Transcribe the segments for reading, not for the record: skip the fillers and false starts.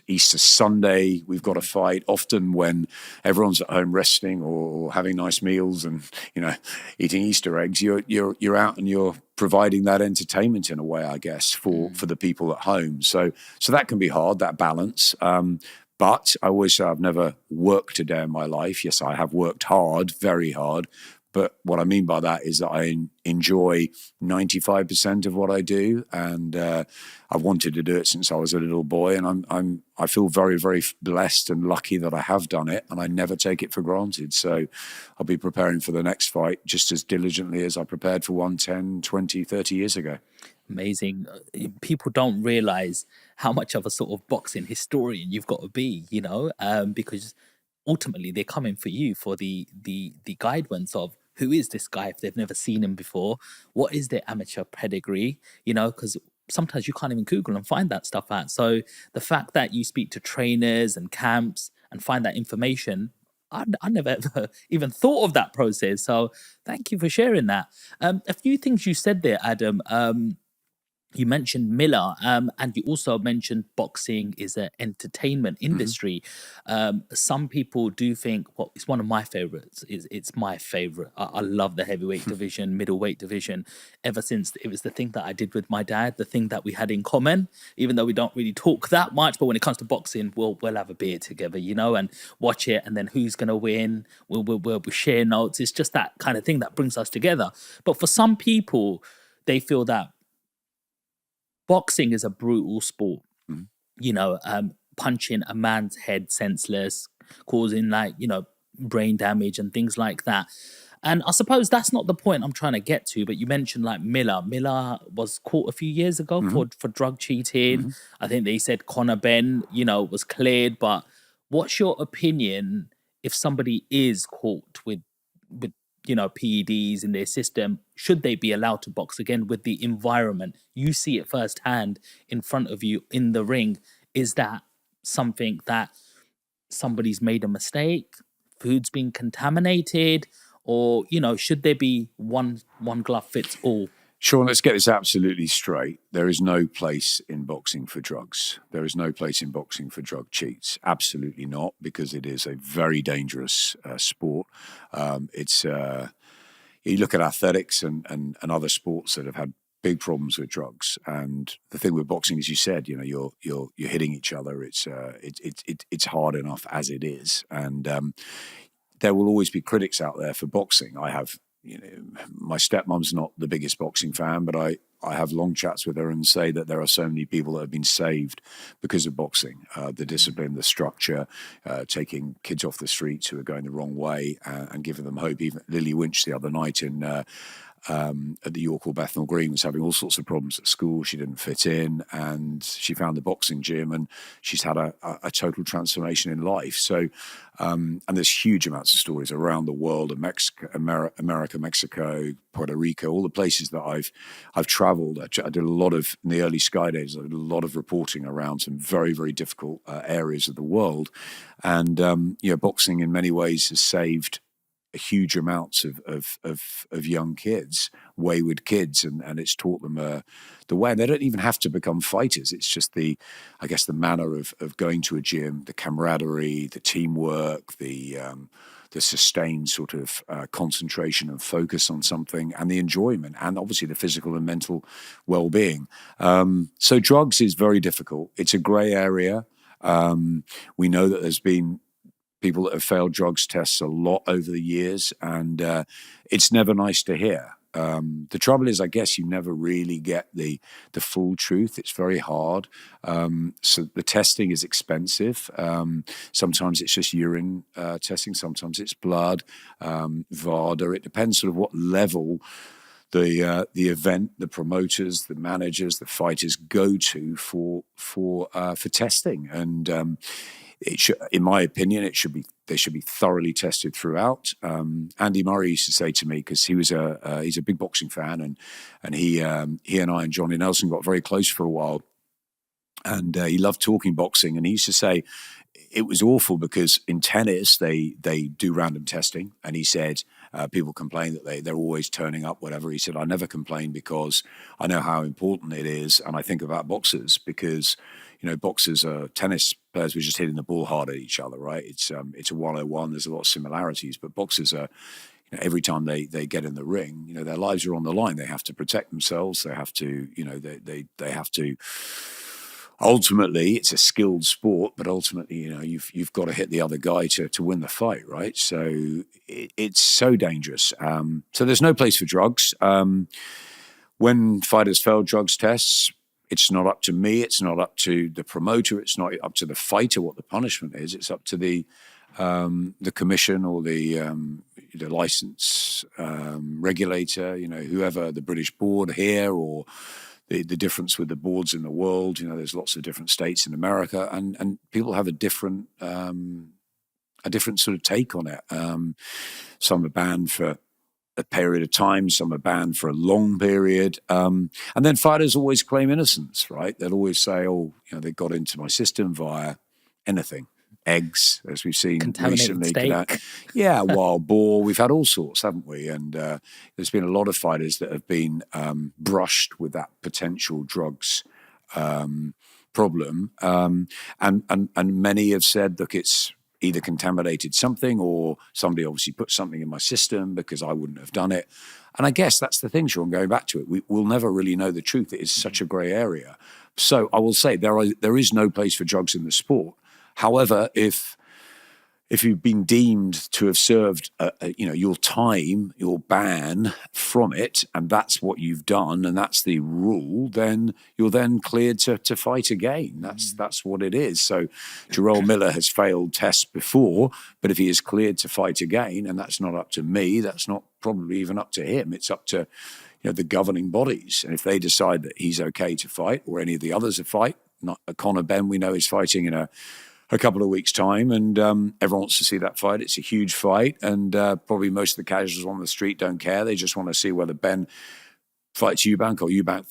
Easter Sunday, we've got a fight. Often when everyone's at home resting or having nice meals and, eating Easter eggs, you're out and you're providing that entertainment in a way, I guess, for the people at home. So that can be hard, that balance. But I always say I've never worked a day in my life. Yes, I have worked hard, very hard. But what I mean by that is that I enjoy 95% of what I do, and I've wanted to do it since I was a little boy. And I feel very, very blessed and lucky that I have done it, and I never take it for granted. So I'll be preparing for the next fight just as diligently as I prepared for one 10, 20, 30 years ago. Amazing. People don't realize how much of a sort of boxing historian you've got to be, because ultimately they're coming for you for the guidance of who is this guy if they've never seen him before, what is their amateur pedigree, because sometimes you can't even Google and find that stuff out. So the fact that you speak to trainers and camps and find that information, I never ever even thought of that process. So thank you for sharing that. A few things you said there, Adam. You mentioned Miller, and you also mentioned boxing is an entertainment industry. Some people do think, well, it's one of my favorites. It's my favorite. I love the heavyweight division, middleweight division, ever since it was the thing that I did with my dad, the thing that we had in common, even though we don't really talk that much. But when it comes to boxing, we'll have a beer together, and watch it. And then who's going to win? We'll share notes. It's just that kind of thing that brings us together. But for some people, they feel that boxing is a brutal sport, punching a man's head senseless, causing brain damage and things like that. And I suppose that's not the point I'm trying to get to, but you mentioned Miller. Miller was caught a few years ago for drug cheating. I think they said Conor Benn, was cleared. But what's your opinion if somebody is caught with PEDs in their system? Should they be allowed to box again with the environment? You see it firsthand in front of you in the ring. Is that something that somebody's made a mistake? Food's been contaminated? Or, should there be one glove fits all? Sean, let's get this absolutely straight. There is no place in boxing for drugs. There is no place in boxing for drug cheats. Absolutely not, because it is a very dangerous sport. You look at athletics and other sports that have had big problems with drugs, and the thing with boxing, as you said, you're hitting each other. It's hard enough as it is, and there will always be critics out there for boxing. I have. My stepmom's not the biggest boxing fan, but I have long chats with her and say that there are so many people that have been saved because of boxing, the discipline, the structure, taking kids off the streets who are going the wrong way and giving them hope. Even Lily Winch the other night at the York or Bethnal Green was having all sorts of problems at school. She didn't fit in, and she found the boxing gym, and she's had a total transformation in life. So, and there's huge amounts of stories around the world, of Mexico, America, Mexico, Puerto Rico, all the places that I've traveled. I did a lot of, in the early Sky days, I did a lot of reporting around some very, very difficult areas of the world. And, boxing in many ways has saved huge amounts of young kids, wayward kids, and it's taught them the way. And they don't even have to become fighters. It's just the manner of going to a gym, the camaraderie, the teamwork, the sustained sort of concentration and focus on something, and the enjoyment, and obviously the physical and mental well-being. So drugs is very difficult. It's a grey area. We know that there's been people that have failed drugs tests a lot over the years, and it's never nice to hear. The trouble is, I guess you never really get the full truth. It's very hard. So the testing is expensive. Sometimes it's just urine testing. Sometimes it's blood, VADA. It depends sort of what level the event, the promoters, the managers, the fighters go to for testing. And in my opinion, they should be thoroughly tested throughout. Andy Murray used to say to me, because he's a big boxing fan, and he and I and Johnny Nelson got very close for a while, and he loved talking boxing. And he used to say it was awful because in tennis they do random testing, and he said people complain that they're always turning up, whatever. He said, I never complain because I know how important it is, and I think about boxers because boxers are tennis players. We're just hitting the ball hard at each other, right? It's a 101. There's a lot of similarities, but boxers are, every time they get in the ring, their lives are on the line. They have to protect themselves. They have to, they have to. Ultimately, it's a skilled sport, but ultimately, you've got to hit the other guy to win the fight, right? So it's so dangerous. So there's no place for drugs. When fighters fail drugs tests, it's not up to me. It's not up to the promoter. It's not up to the fighter what the punishment is. It's up to the commission or the license regulator. Whoever, the British board here, or the difference with the boards in the world. There's lots of different states in America, and people have a different sort of take on it. Some are banned for a period of time, some are banned for a long period. And then fighters always claim innocence, right? They'll always say, they got into my system via anything. Eggs, as we've seen recently. Steak. Yeah, wild boar. We've had all sorts, haven't we? And there's been a lot of fighters that have been brushed with that potential drugs problem. And many have said, look, it's either contaminated something or somebody obviously put something in my system because I wouldn't have done it. And I guess that's the thing, Sean, going back to it. We'll never really know the truth. It is such a grey area. So I will say there is no place for drugs in the sport. However, if you've been deemed to have served, your time, your ban from it, and that's what you've done, and that's the rule, then you're then cleared to fight again. That's what it is. So, Jarrell Miller has failed tests before, but if he is cleared to fight again, and that's not up to me, that's not probably even up to him. It's up to the governing bodies, and if they decide that he's okay to fight, or any of the others to fight, not Conor Benn, we know is fighting in a couple of weeks' time, and everyone wants to see that fight. It's a huge fight, and probably most of the casuals on the street don't care. They just want to see whether Ben fights Eubank or Eubank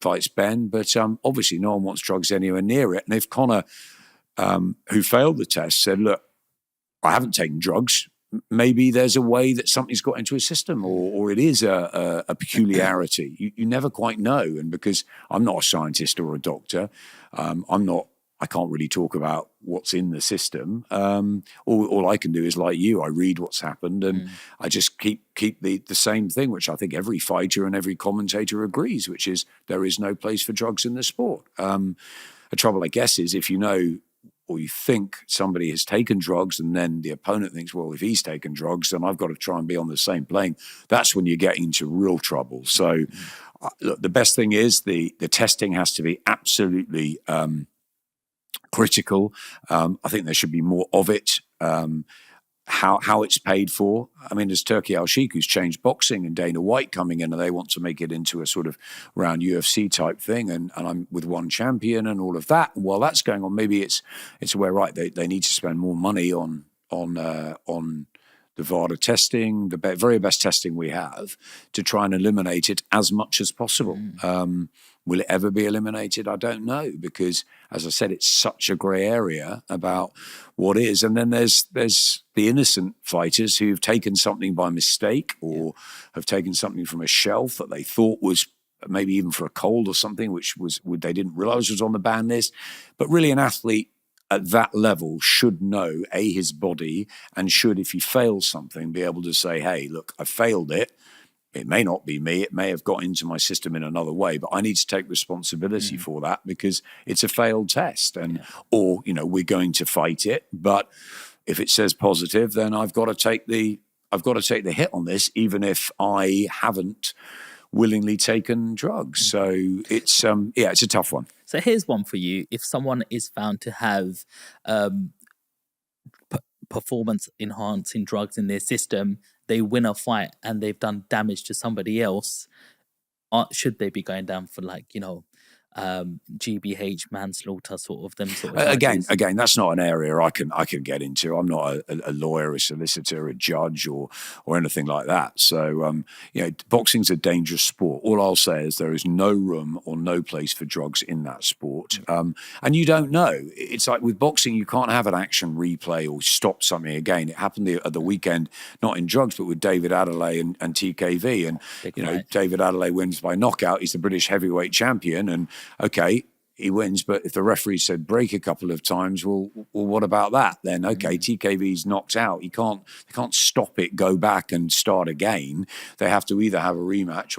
fights Ben. But obviously, no one wants drugs anywhere near it. And if Conor, who failed the test, said, "Look, I haven't taken drugs," maybe there's a way that something's got into his system, or it is a peculiarity. You never quite know, and because I'm not a scientist or a doctor, I can't really talk about what's in the system. All I can do is, like you, I read what's happened, and I just keep the same thing, which I think every fighter and every commentator agrees, which is there is no place for drugs in the sport. The trouble, I guess, is if you know or you think somebody has taken drugs, and then the opponent thinks, well, if he's taken drugs, then I've got to try and be on the same plane. That's when you get into real trouble. So, look, the best thing is the testing has to be absolutely critical. I think there should be more of it. How it's paid for. I mean, there's Turki Al-Sheikh, who's changed boxing, and Dana White coming in, and they want to make it into a sort of round UFC type thing, and I'm with one champion and all of that. And while that's going on, maybe it's where, right, they need to spend more money on the VADA testing, the very best testing we have, to try and eliminate it as much as possible. Will it ever be eliminated? I don't know, because, as I said, it's such a grey area about what is. And then there's the innocent fighters who've taken something by mistake, or have taken something from a shelf that they thought was maybe even for a cold or something, which they didn't realise was on the ban list. But really, an athlete at that level should know, his body, and should, if he fails something, be able to say, hey, look, I failed it. It may not be me. It may have got into my system in another way, but I need to take responsibility for that, because it's a failed test. And or we're going to fight it, but if it says positive, then I've got to take the hit on this, even if I haven't willingly taken drugs. So it's it's a tough one. So here's one for you: if someone is found to have performance enhancing drugs in their system, they win a fight and they've done damage to somebody else, should they be going down for GBH, manslaughter, sort of them sort of again, that's not an area I can get into. I'm not a lawyer, a solicitor, a judge, or anything like that. So boxing's a dangerous sport. All I'll say is there is no room or no place for drugs in that sport. And you don't know. It's like with boxing, you can't have an action replay or stop something again. It happened at the weekend, not in drugs, but with David Adelaide and TKV. And David Adelaide wins by knockout. He's the British heavyweight champion, and okay, he wins. But if the referee said break a couple of times, well, what about that then? Okay, TKV's knocked out. They can't stop it, go back and start again. They have to either have a rematch or